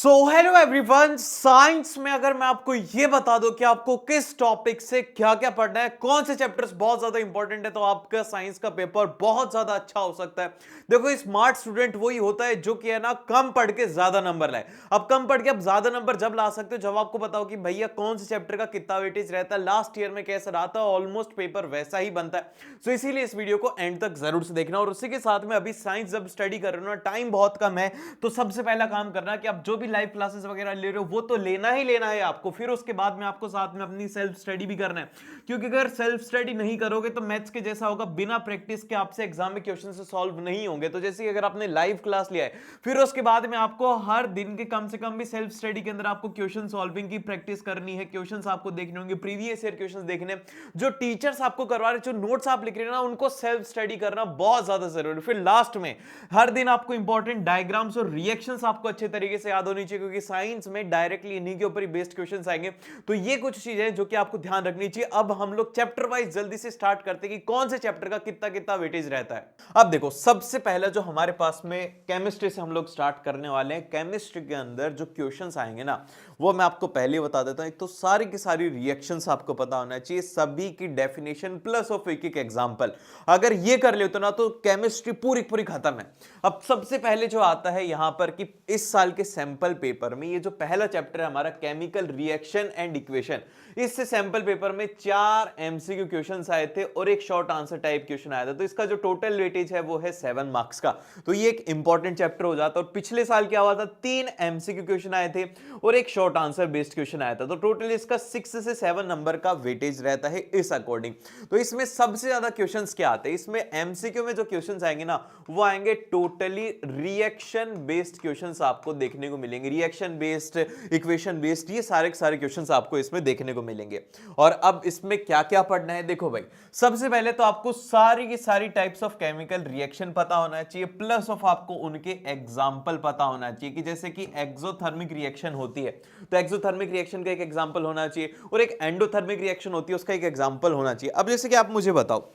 Hello everyone. Science में अगर मैं आपको ये बता दूं कि आपको किस टॉपिक से क्या क्या पढ़ना है, कौन से चैप्टर्स बहुत ज्यादा इंपॉर्टेंट है, तो आपका साइंस का पेपर बहुत ज्यादा अच्छा हो सकता है। देखो, स्मार्ट स्टूडेंट वही होता है जो कि है ना कम पढ़ के ज्यादा नंबर लाए। अब कम पढ़ के आप ज्यादा नंबर जब ला सकते हो जब आपको बताओ कि भैया कौन से चैप्टर का कितना वेटेज रहता है, लास्ट ईयर में कैसा रहा था, ऑलमोस्ट पेपर वैसा ही बनता है। सो इसीलिए इस वीडियो को एंड तक जरूर से देखना। और उसी के साथ में अभी साइंस जब स्टडी कर रहे हो ना, टाइम बहुत कम है, तो सबसे पहला काम करना कि आप जो भी लाइव क्लासेस वगैरह ले रहे हो वो तो लेना ही लेना है आपको। फिर उसके बाद में आपको साथ में अपनी सेल्फ स्टडी भी करना है, क्योंकि अगर सेल्फ स्टडी नहीं करोगे तो मैथ्स के जैसा होगा, बिना प्रैक्टिस के आपसे एग्जाम में क्वेश्चन से सॉल्व नहीं होंगे। तो जैसे अगर आपने लाइव क्लास लिया है, फिर उसके बाद में आपको हर दिन के कम से कम भी सेल्फ स्टडी के अंदर आपको क्वेश्चन सॉल्विंग की प्रैक्टिस करनी है। क्वेश्चंस आपको देखने होंगे, प्रीवियस ईयर क्वेश्चंस देखने, जो टीचर्स आपको करवा रहे, जो नोट्स आप लिख रहे हैं ना, उनको सेल्फ स्टडी करना बहुत ज्यादा जरूरी है। फिर लास्ट में हर दिन आपको इंपॉर्टेंट डायग्राम्स और रिएक्शंस आपको अच्छे तरीके से याद होनी चाहिए, क्योंकि साइंस में डायरेक्टली इन्हीं के ऊपर ही बेस्ड क्वेश्चंस आएंगे। तो ये कुछ चीजें जो कि आपको ध्यान रखनी चाहिए। अब हम लोग चैप्टर वाइज जल्दी से स्टार्ट करते हैं कि कौन से चैप्टर का कितना कितना वेटेज रहता है। अब देखो, सबसे पहला जो हमारे पास में केमिस्ट्री से हम लोग स्टार्ट करने वाले हैं। केमिस्ट्री के अंदर जो क्वेश्चंस आएंगे ना, वो मैं आपको पहले बता देता हूं। एक तो सारी की सारी रिएक्शंस आपको पता होना चाहिए, सभी की डेफिनेशन प्लस ऑफ एक एक एग्जांपल। अगर ये कर लेते हो ना तो केमिस्ट्री पूरी पूरी खत्म है। अब सबसे पहले जो आता है यहां पर कि इस साल के सैंपल पेपर में ये जो पहला चैप्टर है हमारा, केमिकल रिएक्शन एंड इक्वेशन, इससे सैंपल पेपर में 4 एमसीक्यू क्वेश्चंस आए थे और एक शॉर्ट आंसर टाइप क्वेश्चन आया था। तो इसका जो टोटल वेटेज है वो है 7 मार्क्स का। तो ये एक इंपॉर्टेंट चैप्टर हो जाता है। और पिछले साल क्या हुआ था, 3 एमसीक्यू क्वेश्चन आए थे और एक शॉर्ट आंसर बेस्ड क्वेश्चन आया था। तो टोटल इसका 6 से 7 नंबर का वेटेज रहता है इस अकॉर्डिंग। तो इसमें सबसे ज्यादा क्वेश्चंस क्या आते हैं, इसमें एमसीक्यू में जो क्वेश्चंस आएंगे ना, वो आएंगे टोटली रिएक्शन बेस्ड क्वेश्चंस आपको देखने को मिलेंगे। रिएक्शन बेस्ड, इक्वेशन बेस्ड, ये सारे के सारे क्वेश्चंस आपको इसमें देखने को मिलेंगे। और अब इसमें क्या क्या पढ़ना है, देखो भाई, सबसे पहले तो आपको सारी की सारी टाइप्स ऑफ केमिकल रिएक्शन पता होना चाहिए, प्लस ऑफ आपको उनके एग्जाम्पल पता होना चाहिए। कि जैसे कि एक्सोथर्मिक रिएक्शन होती है तो एक्सोथर्मिक रिएक्शन का एक एग्जाम्पल होना चाहिए, और एक एंडोथर्मिक रिएक्शन होती है उसका एक एग्जाम्पल होना चाहिए। अब जैसे कि आप मुझे बताओ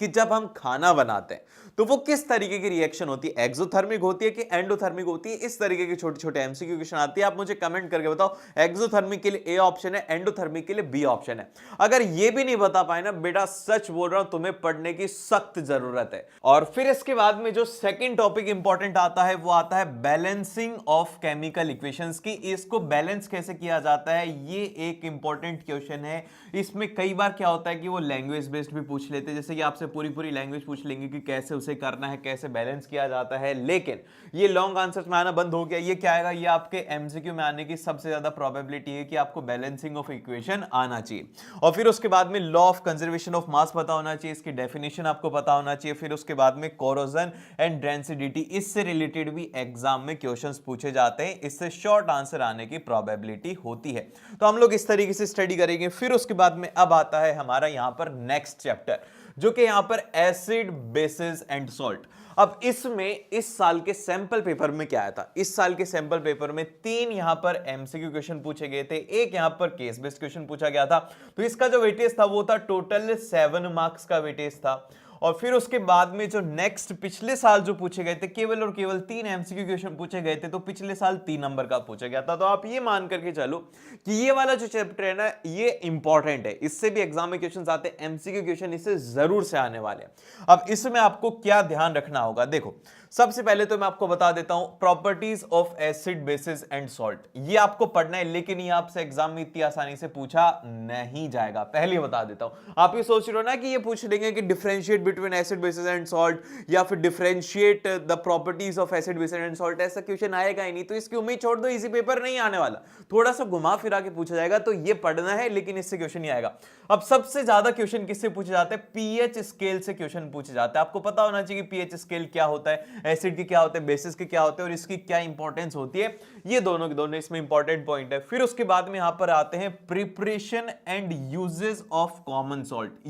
कि जब हम खाना बनाते हैं तो वो किस तरीके की रिएक्शन होती है, एक्सोथर्मिक होती है कि एंडोथर्मिक होती है। इस तरीके के छोटे छोटे एमसीक्यू क्वेश्चन आती है। आप मुझे कमेंट करके बताओ, एक्सोथर्मिक के लिए ए ऑप्शन है, एंडोथर्मिक के लिए बी ऑप्शन है। अगर ये भी नहीं बता पाए ना बेटा, सच बोल रहा हूं, तुम्हें पढ़ने की सख्त जरूरत है। और फिर इसके बाद में जो सेकंड टॉपिक इंपॉर्टेंट आता है वो आता है बैलेंसिंग ऑफ केमिकल इक्वेशंस की। इसको बैलेंस कैसे किया जाता है, ये एक इंपॉर्टेंट क्वेश्चन है। इसमें कई बार क्या होता है कि वो लैंग्वेज बेस्ड भी पूछ लेते हैं, जैसे कि आपसे पूरी पूरी लैंग्वेज पूछ लेंगे कि कैसे उसे करना है, कैसे बैलेंस किया जाता है। लेकिन ये लॉन्ग आंसर्स में आना बंद हो गया। ये क्या आएगा, ये आपके एमसीक्यू में आने की सबसे ज्यादा प्रोबेबिलिटी है कि आपको बैलेंसिंग ऑफ इक्वेशन आना चाहिए। और फिर उसके बाद में law of conservation of mass पता होना चाहिए, इसकी डेफिनेशन आपको पता होना चाहिए। फिर उसके बाद में कोरोजन एंड डेंसिटी, इससे रिलेटेड भी एग्जाम में क्वेश्चंस पूछे जाते हैं, इससे शॉर्ट आंसर आने की प्रोबेबिलिटी होती है। तो हम लोग इस तरीके से स्टडी करेंगे। फिर उसके बाद में अब आता है हमारा यहां पर नेक्स्ट चैप्टर, जो कि यहां पर एसिड, बेसिस एंड सॉल्ट। अब इसमें इस साल के सैंपल पेपर में क्या आया था, इस साल के सैंपल पेपर में 3 यहां पर एमसीक्यू क्वेश्चन पूछे गए थे, एक यहां पर केस बेस्ड क्वेश्चन पूछा गया था। तो इसका जो वेटेज था वो था टोटल 7 मार्क्स का वेटेज था। और फिर उसके बाद में जो नेक्स्ट पिछले साल जो पूछे गए थे, केवल और केवल 3 एमसीक्यू क्वेश्चन पूछे गए थे, तो पिछले साल 3 नंबर का पूछा गया था। तो आप ये मान करके चलो कि ये वाला जो चैप्टर है ना, ये इंपॉर्टेंट है, इससे भी एग्जाम में क्वेश्चंस आते हैं, एमसीक्यू क्वेश्चन इससे जरूर से आने वाले हैं। अब इसमें आपको क्या ध्यान रखना होगा, देखो, सबसे पहले तो मैं आपको बता देता हूं properties of acid, bases and salt. ये आपको पढ़ना है, लेकिन ये आपसे एग्जाम में इतनी आसानी से पूछा नहीं जाएगा, पहले बता देता हूं। आप ये सोच रहे हो ना कि ये पूछ लेंगे कि differentiate between acid, bases and salt, या फिर differentiate the properties of acid, bases and salt, ऐसा क्वेश्चन आएगा ही नहीं। तो इसकी उम्मीद छोड़ दो, इजी पेपर नहीं आने वाला, थोड़ा सा घुमा फिरा के पूछा जाएगा। तो ये पढ़ना है, लेकिन इससे क्वेश्चन नहीं आएगा। अब सबसे ज्यादा क्वेश्चन किससे पूछे जाते हैं, पीएच स्केल से क्वेश्चन पूछे जाते हैं। आपको पता होना चाहिए कि पीएच स्केल क्या होता है, एसिड के क्या होते हैं, बेसिस के क्या होते हैं, और इसकी क्या इंपॉर्टेंस होती है। ये दोनों के दोनों इसमें इंपॉर्टेंट पॉइंट है। फिर उसके बाद में यहां पर आते हैं preparation and uses of common salt.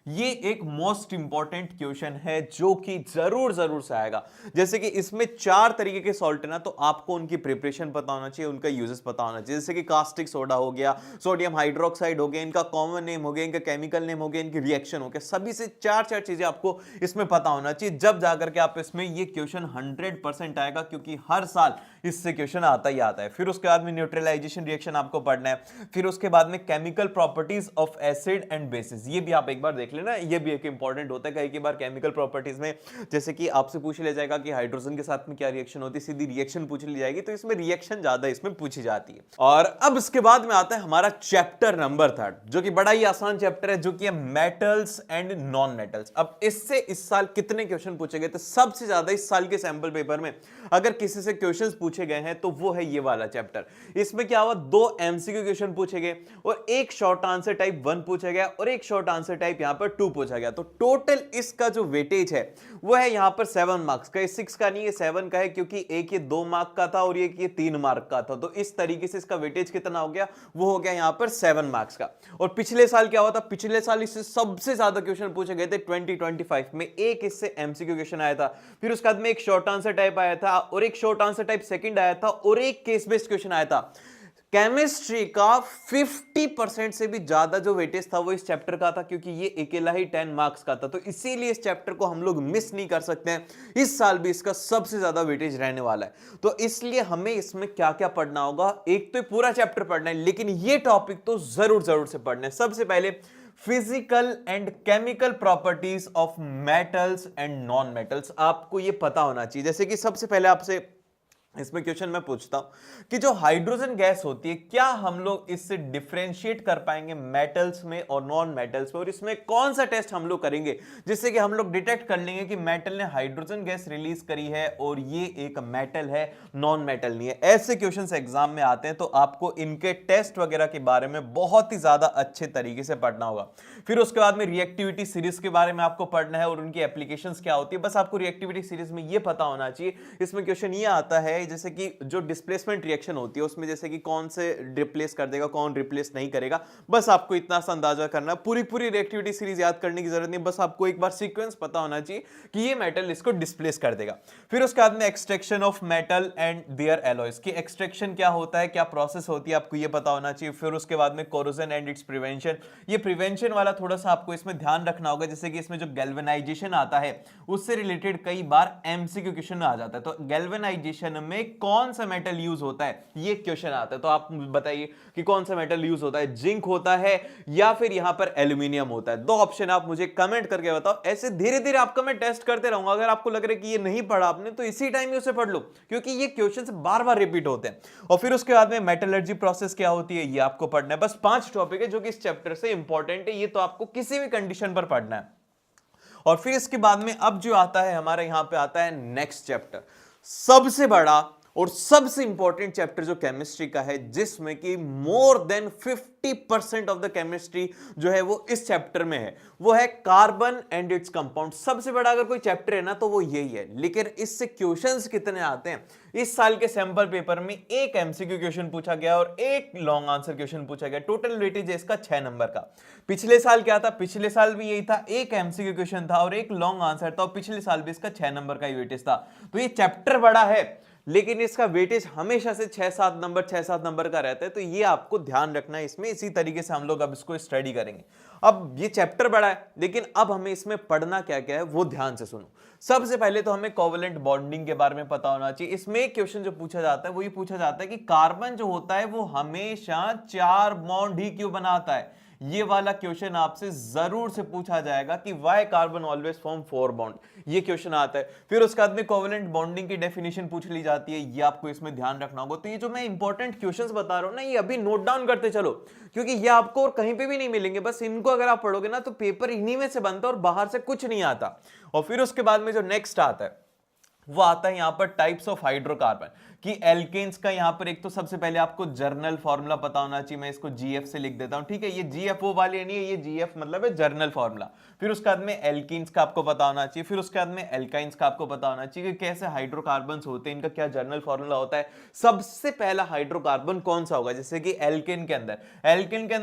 ये एक मोस्ट इंपॉर्टेंट क्वेश्चन है जो कि जरूर से आएगा। जैसे कि इसमें 4 तरीके के सॉल्ट है ना, तो आपको उनकी प्रिपरेशन पता होना चाहिए, उनका यूजेस पता होना चाहिए। जैसे कि कास्टिक सोडा हो गया, सोडियम हाइड्रोक्साइड हो गया, इनका कॉमन नेम हो गया, इनका केमिकल नेम हो गया, इनकी रिएक्शन हो गया, सभी से 4 चीजें आपको इसमें पता होना चाहिए, जब जाकर के आप इसमें ये क्वेश्चन 100% आएगा। क्योंकि हर साल इससे क्वेश्चन आता ही आता है। फिर उसके बाद में न्यूट्रलाइजेशन रिएक्शन आपको पढ़ना है, फिर उसके बाद में chemical properties of acid and bases, ये भी आप एक बार देख लेना, ये भी एक इंपॉर्टेंट होता है। कई बार केमिकल प्रॉपर्टीज में जैसे कि आपसे पूछ लिया जाएगा कि हाइड्रोजन के साथ में क्या रिएक्शन होती है, सीधी रिएक्शन पूछ ली जाएगी, तो इसमें रिएक्शन ज्यादा इसमें पूछी जाती है। और अब इसके बाद में आता है हमारा चैप्टर नंबर 3, जो कि बड़ा ही आसान चैप्टर है, जो कि है मेटल्स एंड नॉन मेटल्स। अब इससे इस साल कितने क्वेश्चन पूछे गए? तो सबसे ज्यादा इस साल के सैंपल पेपर में अगर किसी से क्वेश्चंस पूछे गए हैं तो वो है ये वाला चैप्टर। इसमें क्या हुआ, 2 एमसीक्यू क्वेश्चन पूछे गए और एक शॉर्ट आंसर टाइप 1 पूछा गया और एक शॉर्ट आंसर टाइप यहां पर 2 पूछा गया। तो टोटल इसका जो वेटेज है वो है यहां पर 7 मार्क्स का। 6 का नहीं, ये 7 का है, क्योंकि एक ये 2 मार्क का था और एक ये 3 मार्क का था। तो इस तरीके से इसका वेटेज कितना हो गया, वो हो गया यहां पर 7 मार्क्स का। और पिछले साल क्या हुआ था, पिछले साल इससे सबसे ज्यादा क्वेश्चन पूछे गए थे 2025 में। एक इससे एमसीक्यू क्वेश्चन आया था, फिर उसके बाद में एक शॉर्ट आंसर टाइप आया था और एक शॉर्ट आंसर टाइप सेकंड आया था और एक केस बेस्ड क्वेश्चन आया था। केमिस्ट्री का 50% से भी ज्यादा जो वेटेज था वो इस चैप्टर का था, क्योंकि ये अकेला ही 10 मार्क्स का था। तो इसीलिए इस चैप्टर को हम लोग मिस नहीं कर सकते हैं। इस साल भी इसका सबसे ज्यादा वेटेज रहने वाला है। तो इसलिए हमें इसमें क्या क्या पढ़ना होगा, एक तो पूरा चैप्टर पढ़ना है, लेकिन ये टॉपिक तो जरूर से पढ़ना है। सबसे पहले physical and chemical properties of metals and non metals, आपको ये पता होना चाहिए। जैसे कि सबसे पहले आपसे इसमें क्वेश्चन मैं पूछता हूं कि जो हाइड्रोजन गैस होती है, क्या हम लोग इससे डिफरेंशिएट कर पाएंगे मेटल्स में और नॉन मेटल्स में, और इसमें कौन सा टेस्ट हम लोग करेंगे जिससे कि हम लोग डिटेक्ट कर लेंगे कि मेटल ने हाइड्रोजन गैस रिलीज करी है और ये एक मेटल है, नॉन मेटल नहीं है। ऐसे क्वेश्चंस एग्जाम में आते हैं, तो आपको इनके टेस्ट वगैरह के बारे में बहुत ही ज्यादा अच्छे तरीके से पढ़ना होगा। फिर उसके बाद में रिएक्टिविटी सीरीज के बारे में आपको पढ़ना है और उनकी एप्लीकेशंस क्या होती है। बस आपको रिएक्टिविटी सीरीज में ये पता होना चाहिए। इसमें क्वेश्चन ये आता है जैसे कि जो डिस्प्लेसमेंट रिएक्शन होती है उसमें जैसे कि कौन से रिप्लेस कर देगा, कौन रिप्लेस नहीं करेगा, बस आपको इतना सा अंदाजा करना है। पूरी रिएक्टिविटी सीरीज याद करने की जरूरत नहीं, बस आपको एक बार सीक्वेंस पता होना चाहिए कि ये मेटल इसको डिस्प्लेस कर देगा। फिर उसके बाद में extraction of metal and their alloys, की एक्सट्रैक्शन क्या होता है, क्या प्रोसेस होती है, आपको ये पता होना चाहिए। फिर उसके बाद में कोरोजन एंड इट्स प्रिवेंशन, ये प्रिवेंशन वाला थोड़ा सा आपको इसमें ध्यान रखना होगा। जैसे कि इसमें जो गैल्वेनाइजेशन आता है उससे रिलेटेड कई बार एमसीक्यू क्वेश्चन आ जाता है। तो गैल्वेनाइजेशन में कौन सा मेटल यूज होता है, ये क्वेश्चन आता है। तो आप बताइए कि कौन सा मेटल यूज होता है, जिंक होता है या फिर यहां पर एल्यूमिनियम होता है। 2 ऑप्शन आप मुझे कमेंट करके बताओ। ऐसे धीरे धीरे आपका मैं टेस्ट करते रहूंगा। अगर आपको लग रहा है कि ये नहीं पढ़ा आपने, तो इसी टाइम उसे पढ़ लो, क्योंकि ये क्वेश्चन बार बार रिपीट होते हैं। और फिर उसके बाद में मेटलर्जी प्रोसेस क्या होती है, ये आपको पढ़ना है। बस 5 टॉपिक है जो कि इस चैप्टर से इंपॉर्टेंट है, ये तो आपको किसी भी कंडीशन पर पढ़ना है। और फिर इसके बाद में अब जो आता है हमारे यहां पे आता है नेक्स्ट चैप्टर, सबसे बड़ा और सबसे इंपॉर्टेंट चैप्टर जो केमिस्ट्री का है, जिसमें कि more than 50% of the chemistry जो है वो इस चैप्टर में है, वो है कार्बन एंड इट्स कंपाउंड। सबसे बड़ा अगर कोई चैप्टर है ना तो वो यही है। लेकिन इससे क्वेश्चंस कितने आते हैं, इस साल के सैंपल पेपर में एक एमसीक्यू क्वेश्चन पूछा गया और एक लॉन्ग आंसर क्वेश्चन पूछा गया। टोटल वेटेज है इसका 6 नंबर का। पिछले साल क्या था, पिछले साल भी यही था, एक एमसीक्यू क्वेश्चन था और एक लॉन्ग आंसर था, और पिछले साल भी इसका 6 नंबर का ही वेटेज था। तो ये चैप्टर बड़ा है, लेकिन इसका वेटेज हमेशा से 6-7 नंबर का रहता है। तो ये आपको ध्यान रखना है इसमें। इसी तरीके से हम लोग अब इसको स्टडी करेंगे। अब ये चैप्टर बड़ा है, लेकिन अब हमें इसमें पढ़ना क्या क्या है वो ध्यान से सुनो। सबसे पहले तो हमें कोवेलेंट बॉन्डिंग के बारे में पता होना चाहिए। इसमें एक क्वेश्चन जो पूछा जाता है वो ये पूछा जाता है कि कार्बन जो होता है वो हमेशा 4 बॉन्ड ही क्यों बनाता है। ये वाला क्वेश्चन आपसे जरूर से पूछा जाएगा कि why carbon always form 4 bond, ये क्वेश्चन आता है। फिर उसके बाद में कोवेलेंट बॉन्डिंग की डेफिनेशन पूछ ली जाती है, ये आपको इसमें ध्यान रखना होगा। तो ये जो मैं इंपॉर्टेंट क्वेश्चंस बता रहा हूं ना, ये अभी नोट डाउन करते चलो, क्योंकि ये आपको और कहीं पे भी नहीं मिलेंगे। बस इनको अगर आप पढ़ोगे ना तो पेपर इन्हीं में से बनता है और बाहर से कुछ नहीं आता। और फिर उसके बाद में जो नेक्स्ट आता है वो आता है यहां पर टाइप्स ऑफ हाइड्रोकार्बन, कि एल्केन्स का यहां पर एक तो सबसे पहले आपको जर्नल फार्मूला पता होना चाहिए। मैं इसको जीएफ से लिख देता हूं, ठीक है। ये जीएफ वो वाली नहीं है, ये जीएफ मतलब है जर्नल फार्मूला। फिर उसके बाद में एल्कीन्स का आपको पता होना चाहिए। फिर उसके बाद में एल्काइंस का आपको पता होना चाहिए कि कैसे हाइड्रोकार्बन्स होते हैं, इनका क्या जर्नल फार्मूला होता है। सबसे पहला हाइड्रोकार्बन कौन सा होगा, जैसे कि एल्केन के अंदर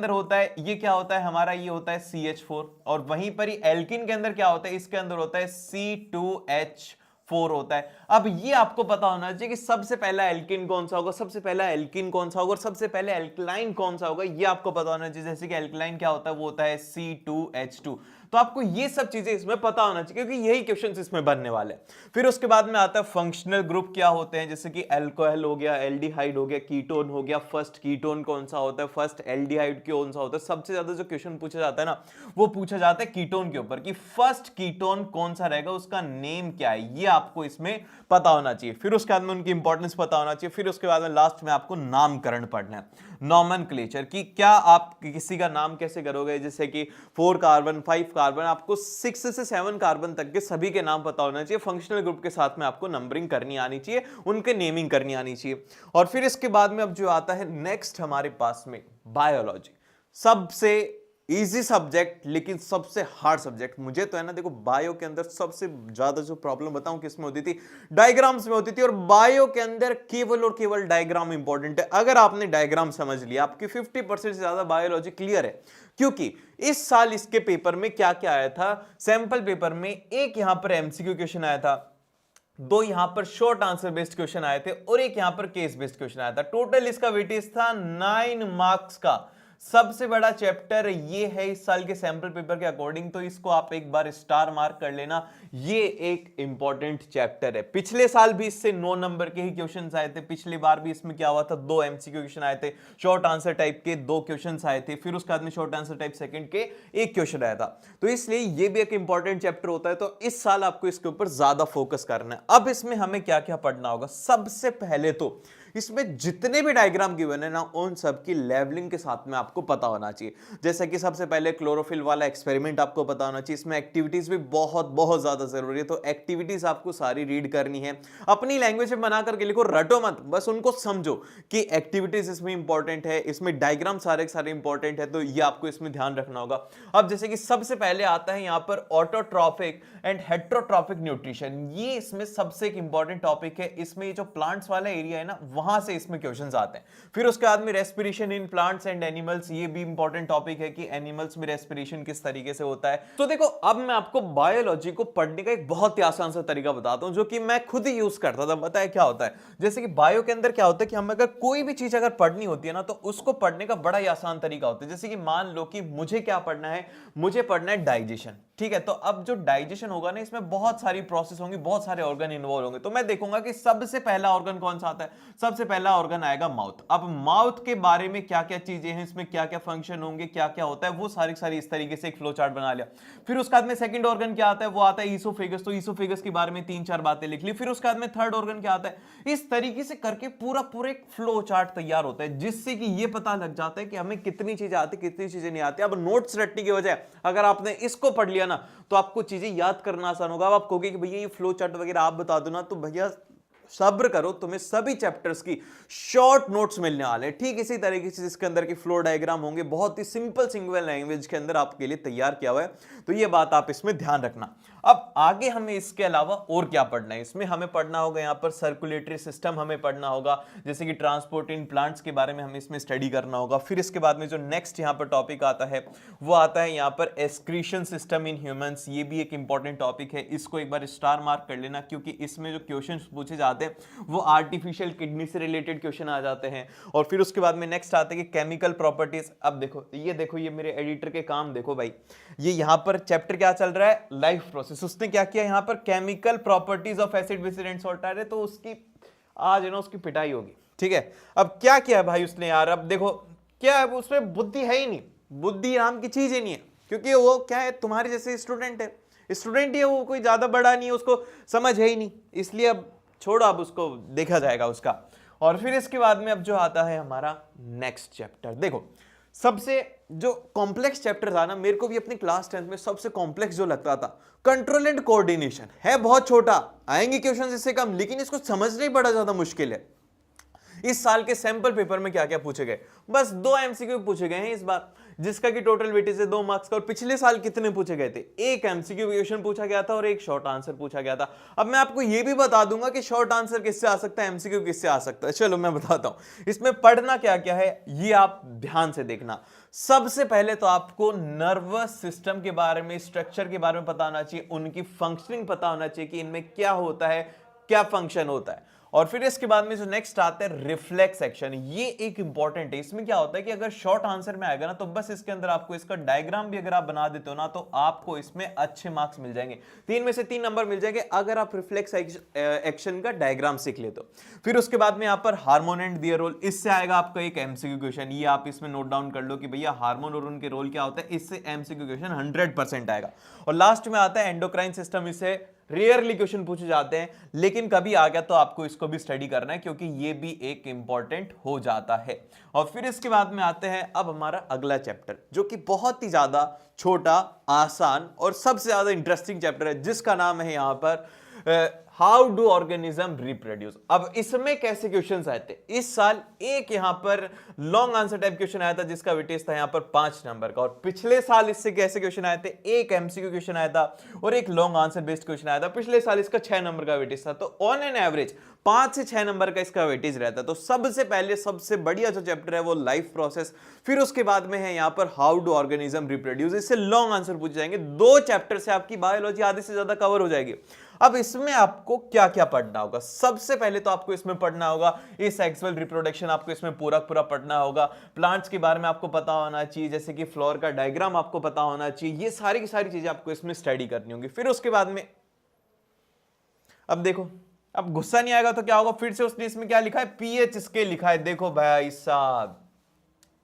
होता है, ये क्या होता है हमारा, ये होता है CH4। और वहीं पर ही एल्किन के अंदर क्या होता है, इसके अंदर होता है C2H4 होता है। अब ये आपको पता होना चाहिए कि सबसे पहला एल्किन कौन सा होगा, सबसे पहला एल्किन कौन सा होगा और सबसे पहले एल्कलाइन कौन सा होगा, ये आपको पता होना चाहिए। जैसे कि एल्कलाइन क्या होता है, वो होता है C2H2। तो तो आपको ये सब चीजें इसमें पता होना चाहिए क्योंकि यही क्वेश्चंस इसमें बनने वाले हैं। फिर उसके बाद में आता है फंक्शनल ग्रुप क्या होते हैं, जैसे कि अल्कोहल हो गया, एल्डिहाइड हो गया, कीटोन हो गया, फर्स्ट कीटोन कौन सा होता है, फर्स्ट एल्डिहाइड कौन सा होता है। सबसे ज्यादा जो क्वेश्चन पूछा जाता है ना वो पूछा जाता है कीटोन के ऊपर कि फर्स्ट कीटोन कौन सा रहेगा, उसका नेम क्या है, ये आपको इसमें पता होना चाहिए। फिर उसके बाद में उनकी इंपॉर्टेंस पता होना चाहिए। फिर उसके बाद में लास्ट में आपको नामकरण पढ़ना है, नॉमेनक्लेचर, कि क्या आप किसी का नाम कैसे करोगे, जैसे कि 4 कार्बन 5 कार्बन, आपको 6 से 7 कार्बन तक के सभी के नाम पता होना चाहिए। फंक्शनल ग्रुप के साथ में आपको नंबरिंग करनी आनी चाहिए, उनके नेमिंग करनी आनी चाहिए। और फिर इसके बाद में अब जो आता है नेक्स्ट हमारे पास में बायोलॉजी, सबसे इजी सब्जेक्ट लेकिन सबसे हार्ड सब्जेक्ट। मुझे तो है ना, देखो बायो के अंदर सबसे ज्यादा जो प्रॉब्लम बताऊं किसमें होती थी, डायग्राम्स में होती थी। और बायो के अंदर केवल और केवल डायग्राम इंपॉर्टेंट है। अगर आपने डायग्राम समझ लिया आपकी 50% से ज्यादा बायोलॉजी क्लियर है। क्योंकि इस साल इसके पेपर में क्या क्या आया था, सैंपल पेपर में एक यहां पर एमसीक्यू क्वेश्चन आया था, 2 यहां पर शॉर्ट आंसर बेस्ड क्वेश्चन आए थे और एक यहां पर केस बेस्ड क्वेश्चन आया था। टोटल इसका वेटेज था 9 मार्क्स का। सबसे बड़ा चैप्टर ये है इस साल के सैंपल पेपर के अकॉर्डिंग, तो इसको आप एक बार स्टार मार्क कर लेना, ये एक इंपॉर्टेंट चैप्टर है। पिछले साल भी इससे 9 नंबर के ही क्वेश्चंस आए थे। पिछली बार भी इसमें क्या हुआ था, 2 एमसीक्यू क्वेश्चन आए थे, शॉर्ट आंसर टाइप के 2 क्वेश्चंस आए थे, फिर उसके बाद में शॉर्ट आंसर टाइप सेकंड के 1 क्वेश्चन आया था। तो इसलिए ये भी एक इंपॉर्टेंट चैप्टर होता है। तो इस साल आपको इसके ऊपर ज्यादा फोकस करना है। अब इसमें हमें क्या क्या पढ़ना होगा, सबसे पहले तो इसमें जितने भी डायग्राम गिवन है ना उन सब की लेवलिंग के साथ में आपको पता होना चाहिए। जैसे कि सबसे पहले क्लोरोफिल वाला एक्सपेरिमेंट आपको पता होना चाहिए। इसमें एक्टिविटीज भी बहुत बहुत ज्यादा जरूरी है, तो एक्टिविटीज आपको सारी रीड करनी है। अपनी लैंग्वेज में बना करके लिखो, रटो मत, बस उनको समझो कि एक्टिविटीज इसमें इंपॉर्टेंट है, इसमें डायग्राम सारे सारे इंपॉर्टेंट है, तो ये आपको इसमें ध्यान रखना होगा। अब जैसे कि सबसे पहले आता है यहां पर ऑटोट्रॉफिक एंड हेट्रोट्रॉफिक न्यूट्रिशन, ये इसमें सबसे एक इंपॉर्टेंट टॉपिक है। इसमें ये जो प्लांट्स वाला एरिया है ना वहां से इसमें क्वेश्चंस आते हैं। फिर उसके बाद में respiration in plants and animals, ये भी इंपॉर्टेंट टॉपिक है कि एनिमल्स में रेस्पिरेशन किस तरीके से होता है। तो देखो अब मैं आपको बायोलॉजी को पढ़ने का एक बहुत ही आसान सा तरीका बताता हूं जो कि मैं खुद ही यूज करता था। बताया क्या होता है, जैसे कि बायो के अंदर क्या होता है कि हम अगर कोई भी चीज अगर पढ़नी होती है ना तो उसको पढ़ने का बड़ा ही आसान तरीका होता है। जैसे कि मान लो कि मुझे क्या पढ़ना है, मुझे पढ़ना है डाइजेशन, ठीक है। तो अब जो डाइजेशन होगा ना इसमें बहुत सारी प्रोसेस होंगी, बहुत सारे ऑर्गन इन्वॉल्व होंगे। तो मैं देखूंगा कि सबसे पहला ऑर्गन कौन सा आता है, सबसे पहला ऑर्गन आएगा माउथ। अब माउथ के बारे में क्या क्या चीजें हैं, इसमें क्या क्या फंक्शन होंगे, क्या क्या होता है, वो सारी सारी इस तरीके से एक फ्लो चार्ट बना लिया। फिर उसके बाद में सेकंड ऑर्गन क्या आता है, वो आता है ईसोफेगस। तो ईसोफेगस के बारे में 3-4 बातें लिख ली। फिर उसके बाद में थर्ड ऑर्गन क्या आता है। इस तरीके से करके पूरा पूरा एक फ्लो चार्ट तैयार होता है जिससे कि ये पता लग जाता है कि हमें कितनी चीजें आती, कितनी चीजें नहीं आती। अब नोट्स रटने की बजाय अगर आपने इसको पढ़ लिया ना तो आपको चीजें याद करना आसान होगा। अब आप कहोगे कि भैया ये फ्लो चार्ट वगैरह आप बता दो ना, तो भैया सब्र करो, तुम्हें सभी चैप्टर्स की शॉर्ट नोट्स मिलने वाले हैं। ठीक इसी तरीके से इसके अंदर की फ्लो डायग्राम होंगे, बहुत ही सिंपल सिंगल लैंग्वेज के अंदर आपके लिए तैयार किया हुआ है। तो ये बात आप इसमें ध्यान रखना। अब आगे हमें इसके अलावा और क्या पढ़ना है, इसमें हमें पढ़ना होगा यहाँ पर सर्कुलेटरी सिस्टम हमें पढ़ना होगा, जैसे कि ट्रांसपोर्ट इन प्लांट्स के बारे में हमें इसमें स्टडी करना होगा। फिर इसके बाद में जो नेक्स्ट यहाँ पर टॉपिक आता है वो आता है यहाँ पर एक्सक्रीशन सिस्टम इन ह्यूमंस। ये भी एक इंपॉर्टेंट टॉपिक है, इसको एक बार स्टार मार्क कर लेना क्योंकि इसमें जो क्वेश्चन पूछे जाते हैं वो आर्टिफिशियल किडनी से रिलेटेड क्वेश्चन आ जाते हैं। और फिर उसके बाद में नेक्स्ट आते हैं कि केमिकल प्रॉपर्टीज। अब देखो ये मेरे एडिटर के काम देखो भाई, ये यहाँ पर चैप्टर क्या चल रहा है, लाइफ प्रोसेस। उसने क्या किया यहाँ पर chemical properties of acid bases and salt आ रहे, तो उसकी आज है ना उसकी पिटाई होगी, ठीक है। अब क्या किया भाई उसने यार, अब देखो क्या है उसमें बुद्धि है ही नहीं, बुद्धि नाम की चीज ही नहीं है, क्योंकि वो क्या है तुम्हारे जैसे स्टूडेंट है, स्टूडेंट ही है वो, कोई ज्यादा बड़ा नहीं है, उसको समझ है ही नहीं, इसलिए अब छोड़ो, अब उसको देखा जाएगा उसका। और फिर इसके बाद में अब जो आता है हमारा नेक्स्ट चैप्टर, देखो सबसे जो कॉम्प्लेक्स चैप्टर था ना, मेरे को भी अपनी क्लास 10th में सबसे कॉम्प्लेक्स जो लगता था कंट्रोल एंड कोऑर्डिनेशन है। बहुत छोटा, आएंगे क्वेश्चन इससे कम, लेकिन इसको समझना ही बड़ा ज्यादा मुश्किल है। इस साल के सैंपल पेपर में क्या क्या पूछे गए, बस 2 एमसीक्यू पूछे गए हैं इस बार, जिसका कि टोटल वेटेज है 2 मार्क्स का। और पिछले साल कितने पूछे गए थे, 1 एमसीक्यू क्वेश्चन पूछा गया था और 1 शॉर्ट आंसर पूछा गया था। अब मैं आपको यह भी बता दूंगा कि शॉर्ट आंसर किससे आ सकता है, एमसीक्यू किससे आ सकता है। चलो मैं बताता हूं इसमें पढ़ना क्या क्या है, ये आप ध्यान से देखना। सबसे पहले तो आपको नर्वस सिस्टम के बारे में, स्ट्रक्चर के बारे में पता होना चाहिए, उनकी फंक्शनिंग पता होना चाहिए कि इनमें क्या होता है, क्या फंक्शन होता है। और फिर इसके बाद में जो नेक्स्ट आता है रिफ्लेक्स एक्शन, ये एक इंपॉर्टेंट है। इसमें क्या होता है कि अगर शॉर्ट आंसर में आएगा ना तो बस इसके अंदर आपको इसका डायग्राम भी अगर आप बना देते हो ना तो आपको इसमें अच्छे मार्क्स मिल जाएंगे, 3 में से 3 नंबर मिल जाएंगे अगर आप रिफ्लेक्स एक्शन का डायग्राम सीख लेते हो। फिर उसके बाद में यहां पर हार्मोन एंड दियर रोल, इससे आएगा आपका एक एमसीक्यू क्वेश्चन, ये आप इसमें नोट डाउन कर लो कि भैया हार्मोन और उनके रोल क्या होता है, इससे एमसीक्यू क्वेश्चन 100% आएगा। और लास्ट में आता है एंडोक्राइन सिस्टम, इससे रेयरली क्वेश्चन पूछे जाते हैं लेकिन कभी आ गया तो आपको इसको भी स्टडी करना है क्योंकि ये भी एक इंपॉर्टेंट हो जाता है। और फिर इसके बाद में आते हैं अब हमारा अगला चैप्टर जो कि बहुत ही ज्यादा छोटा, आसान और सबसे ज्यादा इंटरेस्टिंग चैप्टर है, जिसका नाम है यहां पर हाउ डू ऑर्गेनिज्म रिप्रोड्यूस। अब इसमें कैसे क्वेश्चंस आए थे इस साल, एक यहां पर लॉन्ग आंसर टाइप क्वेश्चन आया था जिसका वेटेज था यहां पर 5 नंबर का, और पिछले साल इससे कैसे क्वेश्चन आए थे, एक एमसीक्यू क्वेश्चन आया था और एक लॉन्ग आंसर बेस्ड क्वेश्चन आया था। पिछले साल इसका 6 नंबर का वेटेज था, तो ऑन एन एवरेज 5 से 6 नंबर का इसका वेटेज रहता है। तो सबसे पहले सबसे बढ़िया जो चैप्टर है वो लाइफ प्रोसेस, फिर उसके बाद में है यहां पर हाउ डू ऑर्गेनिज्म रिप्रोड्यूस, इससे लॉन्ग आंसर पूछे जाएंगे। 2 चैप्टर से आपकी बायोलॉजी आधे से ज्यादा कवर हो जाएगी। अब इसमें आपको क्या क्या पढ़ना होगा, सबसे पहले तो आपको इसमें पढ़ना होगा ये सेक्सुअल रिप्रोडक्शन, आपको इसमें पूरा पूरा पढ़ना होगा। प्लांट्स के बारे में आपको पता होना चाहिए, जैसे कि फ्लोर का डायग्राम आपको पता होना चाहिए, ये सारी की सारी चीजें आपको इसमें स्टडी करनी होगी। फिर उसके बाद में अब देखो, अब गुस्सा नहीं आएगा तो क्या होगा, फिर से उसने इसमें क्या लिखा है, पीएच स्केल लिखा है। देखो भाई साहब,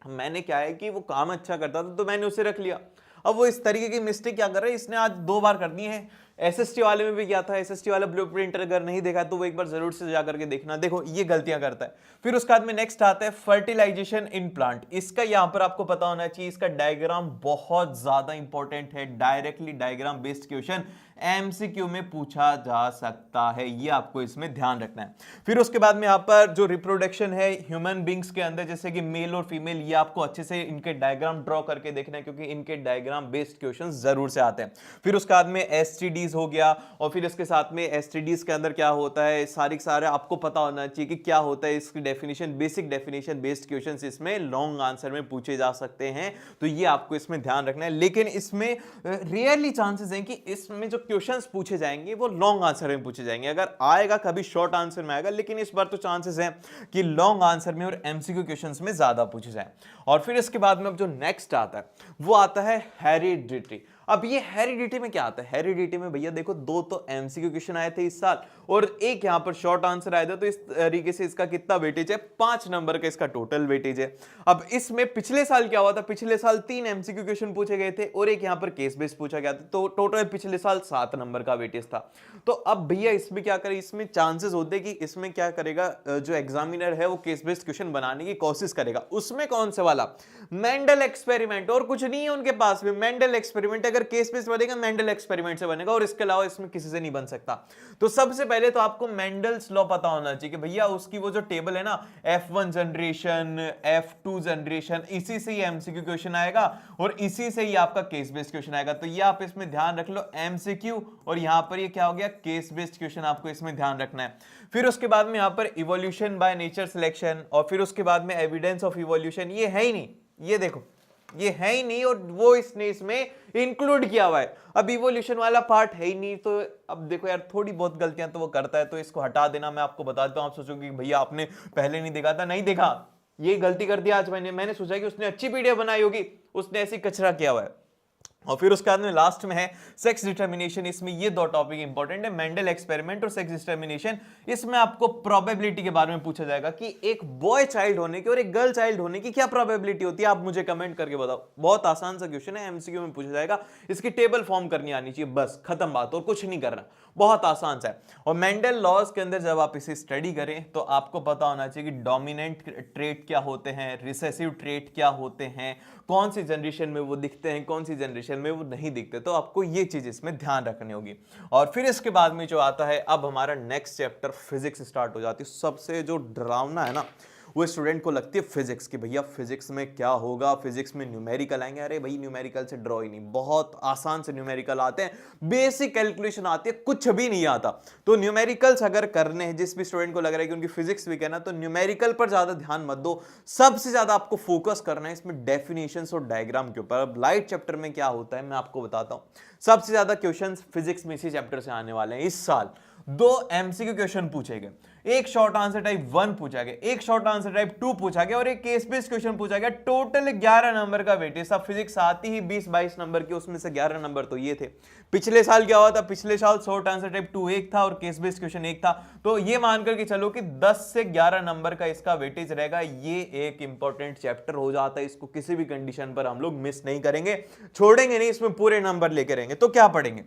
मैंने क्या है कि वो काम अच्छा करता था तो मैंने उसे रख लिया। अब वो इस तरीके की मिस्टेक क्या कर रहा है, इसने आज 2 बार कर दी है। एसएसटी वाले में भी किया था, एसएसटी वाला ब्लूप्रिंट अगर नहीं देखा तो वो एक बार जरूर से जाकर के देखना। देखो ये गलतियां करता है। फिर उसके बाद में नेक्स्ट आता है फर्टिलाइजेशन इन प्लांट, इसका यहां पर आपको पता होना चाहिए, इसका डायग्राम बहुत ज्यादा इंपॉर्टेंट है। Directly diagram based question MCQ में पूछा जा सकता है, ये आपको इसमें ध्यान रखना है। फिर उसके बाद में यहां पर जो रिप्रोडक्शन है ह्यूमन बींग्स के अंदर, जैसे कि मेल और फीमेल, ये आपको अच्छे से इनके डायग्राम ड्रॉ करके देखना है क्योंकि इनके डायग्राम बेस्ड क्वेश्चन जरूर से आते हैं। फिर उसके बाद में एसटीडीज हो गया, और फिर इसके साथ में एसटीडीज के अंदर क्या होता है, सारे आपको पता होना चाहिए कि क्या होता है, इसकी definition, basic definition based questions इसमें लॉन्ग आंसर में पूछे जा सकते हैं, तो ये आपको इसमें ध्यान रखना है। लेकिन इसमें रियरली चांसेस हैं कि इसमें जो क्वेश्चंस पूछे जाएंगे वो लॉन्ग आंसर में पूछे जाएंगे। अगर आएगा कभी शॉर्ट आंसर में आएगा, लेकिन इस बार तो चांसेस हैं कि लॉन्ग आंसर में और एमसीक्यू क्वेश्चंस में ज्यादा पूछे जाए। और फिर इसके बाद में अब जो नेक्स्ट आता है वो आता है हेरिडिटी। अब ये हेरिडिटी में क्या आता है, हेरिडिटी में भैया देखो 2 तो एमसीक्यू क्वेश्चन आए थे इस साल और एक यहां पर शॉर्ट आंसर आया था, तो इस तरीके से इसका कितना वेटेज है, 5 नंबर का इसका टोटल वेटेज है। अब इसमें पिछले साल क्या हुआ था, पिछले साल 3 एमसीक्यू क्वेश्चन पूछे गए थे और एक यहां पर केस बेस्ड पूछा गया था, तो टोटल पिछले साल 7 नंबर का वेटेज था। तो अब भैया इसमें क्या करें, इसमें चांसेस होते हैं कि इसमें क्या करेगा, जो एग्जामिनर है वो केस बेस्ड क्वेश्चन बनाने की कोशिश करेगा। उसमें कौन से वाला, मेंडल एक्सपेरिमेंट, और कुछ नहीं है उनके पास में, मेंडल एक्सपेरिमेंट। अगर केस बेस्ड बनेगा मेंडल एक्सपेरिमेंट से बनेगा और इसके अलावा इसमें किसी से नहीं बन सकता। तो सबसे पहले तो आपको मेंडल्स लॉ पता होना चाहिए कि भैया उसकी वो जो टेबल है ना, F1 जनरेशन, F2 जनरेशन, इसी से ही एमसीक्यू क्वेश्चन आएगा और इसी से ही आपका केस बेस्ड क्वेश्चन आएगा। तो ये आप इसमें ध्यान रख लो, एमसीक्यू, और यहां पर ये क्या हो गया, केस बेस्ड क्वेश्चन आपको इसमें ध्यान रखना है। फिर उसके बाद में यहां पर इवोल्यूशन बाय नेचर सिलेक्शन, और फिर उसके बाद में एविडेंस ऑफ इवोल्यूशन, ये है ही नहीं, ये देखो ये है ही नहीं और वो इसने इसमें इंक्लूड किया हुआ है। अब इवोल्यूशन वाला पार्ट है ही नहीं, तो अब देखो यार थोड़ी बहुत गलतियां तो वो करता है, तो इसको हटा देना। मैं आपको बता देता हूं, आप सोचोगे कि भैया आपने पहले नहीं देखा था, नहीं देखा, ये गलती कर दिया आज मैंने सोचा कि उसने अच्छी पीडीएफ बनाई होगी, उसने ऐसी कचरा किया हुआ है। और फिर उसके बाद में लास्ट में है सेक्स डिटर्मिनेशन। इसमें ये 2 टॉपिक इंपॉर्टेंट है, मेंडल एक्सपेरिमेंट और सेक्स डिटर्मिनेशन। इसमें आपको प्रोबेबिलिटी के बारे में पूछा जाएगा कि एक बॉय चाइल्ड होने की और एक गर्ल चाइल्ड होने की क्या प्रोबेबिलिटी होती है, आप मुझे कमेंट करके बताओ। बहुत आसान सा क्वेश्चन है, एमसीक्यू में पूछा जाएगा, इसकी टेबल फॉर्म करनी आनी चाहिए, बस खत्म बात, और कुछ नहीं करना, बहुत आसान सा है। और मेंडल लॉज के अंदर जब आप इसे स्टडी करें तो आपको पता होना चाहिए कि डोमिनेंट ट्रेट क्या होते हैं, रिसेसिव ट्रेट क्या होते हैं, कौन सी जनरेशन में वो दिखते हैं, कौन सी जनरेशन में वो नहीं दिखते, तो आपको ये चीज इसमें ध्यान रखनी होगी। और फिर इसके बाद में जो आता है, अब हमारा नेक्स्ट चैप्टर फिजिक्स स्टार्ट हो जाती है। सबसे जो डरावना है ना, वो स्टूडेंट को लगती है फिजिक्स, कि भैया फिजिक्स में क्या होगा, फिजिक्स में न्यूमेरिकल आएंगे। अरे भाई न्यूमेरिकल से ड्रॉ ही नहीं, बहुत आसान से न्यूमेरिकल आते हैं, बेसिक कैलकुलेशन आती है, कुछ भी नहीं आता। तो न्यूमेरिकल्स अगर करने हैं, जिस भी स्टूडेंट को लग रहा है कि उनकी फिजिक्स वीक है ना, तो न्यूमेरिकल पर ज्यादा ध्यान मत दो, सबसे ज्यादा आपको फोकस करना है इसमें डेफिनेशंस और डायग्राम के ऊपर। अब लाइट चैप्टर में क्या होता है मैं आपको बताता हूं। सबसे ज्यादा क्वेश्चंस फिजिक्स में इसी चैप्टर से आने वाले हैं इस साल। 2 एमसीक्यू क्वेश्चन पूछे गए, एक शॉर्ट आंसर टाइप 1 पूछा गया, एक शॉर्ट आंसर टाइप 2 पूछा गया और एक केस बेस्ड क्वेश्चन पूछा गया। टोटल 11 नंबर का वेटेज। सब फिजिक्स आती ही 20-22 नंबर के, उसमें से 11 नंबर तो ये थे। पिछले साल क्या हुआ था, पिछले साल शॉर्ट आंसर टाइप 2 एक था और केस बेस्ड क्वेश्चन एक था। तो ये मान करके चलो कि 10 से 11 नंबर का इसका वेटेज रहेगा। ये एक इंपॉर्टेंट चैप्टर हो जाता है, इसको किसी भी कंडीशन पर हम लोग मिस नहीं करेंगे, छोड़ेंगे नहीं, इसमें पूरे नंबर लेके रहेंगे। तो क्या पढ़ेंगे,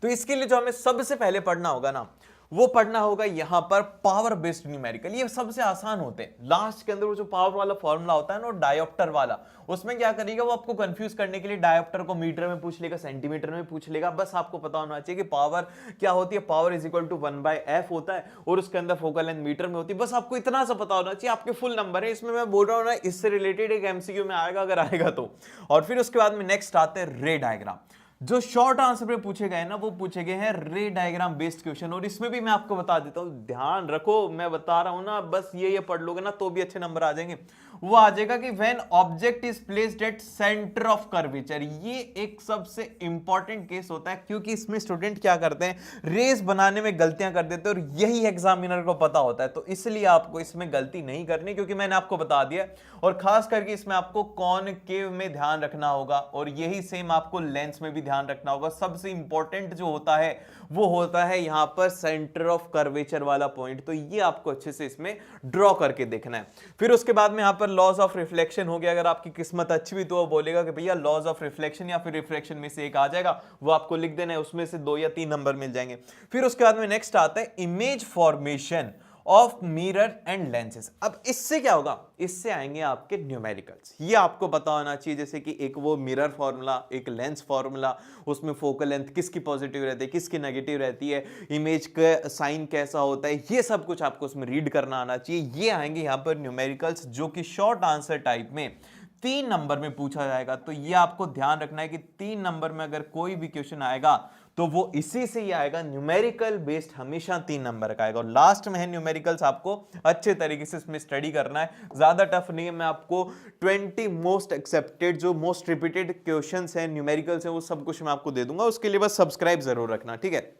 तो इसके लिए जो हमें सबसे पहले पढ़ना होगा ना, वो पढ़ना होगा यहां पर पावर बेस्ड न्यूमेरिकल। ये सबसे आसान होते हैं। लास्ट के अंदर वो जो पावर वाला फॉर्मूला होता है ना, डायोप्टर वाला, उसमें क्या करेगा वो आपको कंफ्यूज करने के लिए डायोप्टर को मीटर में पूछ लेगा, सेंटीमीटर में पूछ लेगा। बस आपको पता होना चाहिए कि पावर क्या होती है, power is equal to 1/f होता है और उसके अंदर फोकल लेंथ मीटर में होती है। बस आपको इतना सा पता होना चाहिए, आपके फुल नंबर है। इसमें मैं बोल रहा हूं ना, इससे रिलेटेड एक एमसीक्यू में आएगा अगर आएगा तो। और फिर उसके बाद में नेक्स्ट आते हैं रे डायग्राम। जो शॉर्ट आंसर पे पूछे गए ना, वो पूछे गए हैं रे डायग्राम बेस्ड क्वेश्चन। और इसमें भी मैं आपको बता देता हूं, ध्यान रखो, मैं बता रहा हूं ना, बस ये पढ़ लोगे ना तो भी अच्छे नंबर आ जाएंगे। वो आ जाएगा कि when object is placed at centre of curvature. ये एक सबसे इंपॉर्टेंट केस होता है, क्योंकि इसमें स्टूडेंट क्या करते हैं, रेस बनाने में गलतियां कर देते हैं और यही एग्जामिनर को पता होता है। तो इसलिए आपको इसमें गलती नहीं करनी, क्योंकि मैंने आपको बता दिया। और खास करके इसमें आपको कॉनकेव में ध्यान रखना होगा और यही सेम आपको लेंस में भी ध्यान रखना होगा। सबसे इंपॉर्टेंट जो होता है वो होता है यहां पर सेंटर ऑफ कर्वेचर वाला पॉइंट। तो ये आपको अच्छे से इसमें ड्रॉ करके देखना है। फिर उसके बाद में यहां पर लॉज ऑफ रिफ्लेक्शन हो गया। अगर आपकी किस्मत अच्छी हुई तो वो बोलेगा कि भैया लॉज ऑफ रिफ्लेक्शन या फिर रिफ्लेक्शन में से एक आ जाएगा, वो आपको लिख देना है, उसमें से 2 या 3 नंबर मिल जाएंगे। फिर उसके बाद में नेक्स्ट आता है image formation of mirror and lenses. अब इससे क्या होगा, इससे आएंगे आपके न्यूमेरिकल्स। ये आपको पता होना चाहिए, जैसे कि एक वो मिरर फॉर्मूला, एक लेंस फॉर्मूला, उसमें फोकल लेंथ किसकी पॉजिटिव रहती है, किसकी नेगेटिव रहती है, इमेज का साइन कैसा होता है, ये सब कुछ आपको उसमें रीड करना आना चाहिए। ये आएंगे यहाँ पर न्यूमेरिकल्स, जो कि शॉर्ट आंसर टाइप में 3 नंबर में पूछा जाएगा। तो ये आपको ध्यान रखना है कि 3 नंबर में अगर कोई भी क्वेश्चन आएगा तो वो इसी से ही आएगा। न्यूमेरिकल बेस्ड हमेशा 3 नंबर का आएगा। और लास्ट में है न्यूमेरिकल्स, आपको अच्छे तरीके से इसमें स्टडी करना है, ज्यादा टफ नहीं है। मैं आपको 20 मोस्ट एक्सेप्टेड, जो मोस्ट रिपीटेड क्वेश्चंस हैं, न्यूमेरिकल्स हैं, वो सब कुछ मैं आपको दे दूंगा। उसके लिए बस सब्सक्राइब जरूर रखना, ठीक है।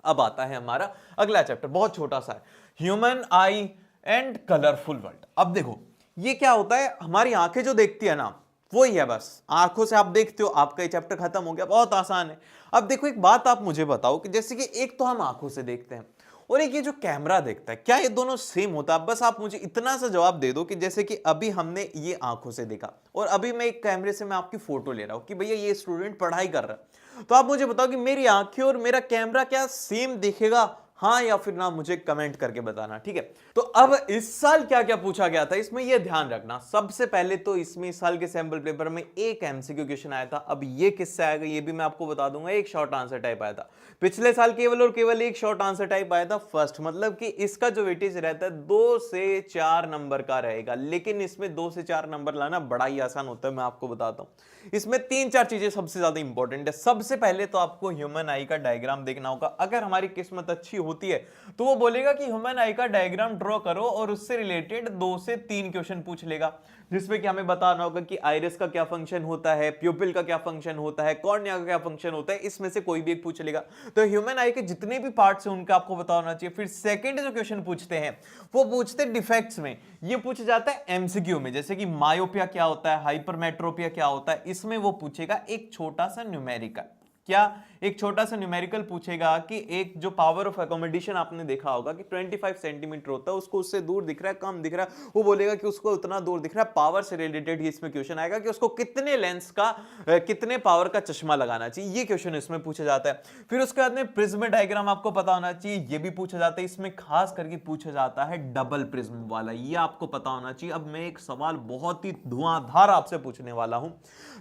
अब आता है हमारा अगला चैप्टर, बहुत छोटा सा है, human I and colourful world. अब देखो ये क्या होता है, हमारी आंखें जो देखती है ना, वो ही है, बस आंखों से आप देखते हो, आपका ये चैप्टर खत्म हो गया, बहुत आसान है। अब देखो एक बात आप मुझे बताओ कि जैसे कि एक तो हम आंखों से देखते हैं और एक ये जो कैमरा देखता है, क्या ये दोनों सेम होता है? बस आप मुझे इतना सा जवाब दे दो कि जैसे कि अभी हमने ये आंखों से देखा और अभी मैं एक कैमरे से मैं आपकी फोटो ले रहा हूं कि भैया ये स्टूडेंट पढ़ाई कर रहा है, तो आप मुझे बताओ कि मेरी आंखें और मेरा कैमरा क्या सेम दिखेगा, हाँ या फिर ना? मुझे कमेंट करके बताना, ठीक है। तो अब इस साल क्या क्या पूछा गया था इसमें, ये ध्यान रखना। सबसे पहले तो इसमें इस साल के सैंपल पेपर में एक एमसीक्यू क्वेश्चन आया था। अब ये किससे आएगा ये भी मैं आपको बता दूंगा। एक शॉर्ट आंसर टाइप आया था। पिछले साल केवल और केवल एक शॉर्ट आंसर टाइप आया था फर्स्ट, मतलब कि इसका जो वेटेज रहता है 2 से 4 नंबर का रहेगा। लेकिन इसमें 2 से 4 नंबर लाना बड़ा ही आसान होता है, मैं आपको बताता हूं। इसमें 3-4 चीजें सबसे ज्यादा इंपॉर्टेंट है। सबसे पहले तो आपको ह्यूमन आई का डायग्राम देखना होगा। अगर हमारी किस्मत अच्छी होती है तो वो बोलेगा कि ह्यूमन आई का डायग्राम ड्रॉ करो और उससे रिलेटेड 2 से 3 क्वेश्चन पूछ लेगा, जिसमें कि हमें बताना होगा कि आइरिस का क्या फंक्शन होता है, प्यूपिल का क्या फंक्शन होता है, कॉर्निया का क्या फंक्शन होता है। इसमें से कोई भी एक पूछ लेगा। तो ह्यूमन आई के जितने भी पार्ट्स हैं उनका आपको पता होना चाहिए। फिर सेकंड जो क्वेश्चन पूछते हैं वो पूछते हैं डिफेक्ट्स में। ये पूछा जाता है एमसीक्यू में, जैसे कि मायोपिया क्या होता है, हाइपरमेट्रोपिया क्या होता है। इसमें वो पूछेगा एक छोटा सा न्यूमेरिकल, क्या एक छोटा सा न्यूमेरिकल पूछेगा कि एक जो पावर ऑफ अकोमोडेशन आपने देखा होगा कि 25 सेंटीमीटर होता है, उसको उससे दूर दिख रहा है, कम दिख रहा है, वो बोलेगा कि उसको उतना दूर दिख रहा है। पावर से रिलेटेड ही इसमें क्वेश्चन आएगा कि उसको कितने लेंस का कितने पावर का चश्मा लगाना चाहिए, ये क्वेश्चन इसमें पूछा जाता है। फिर उसके बाद में प्रिज्म डायग्राम आपको पता होना चाहिए, ये भी पूछा जाता है। इसमें खास करके पूछा जाता है डबल प्रिज्म वाला, ये आपको पता होना चाहिए। अब मैं एक सवाल बहुत ही धुआंधार आपसे पूछने वाला हूं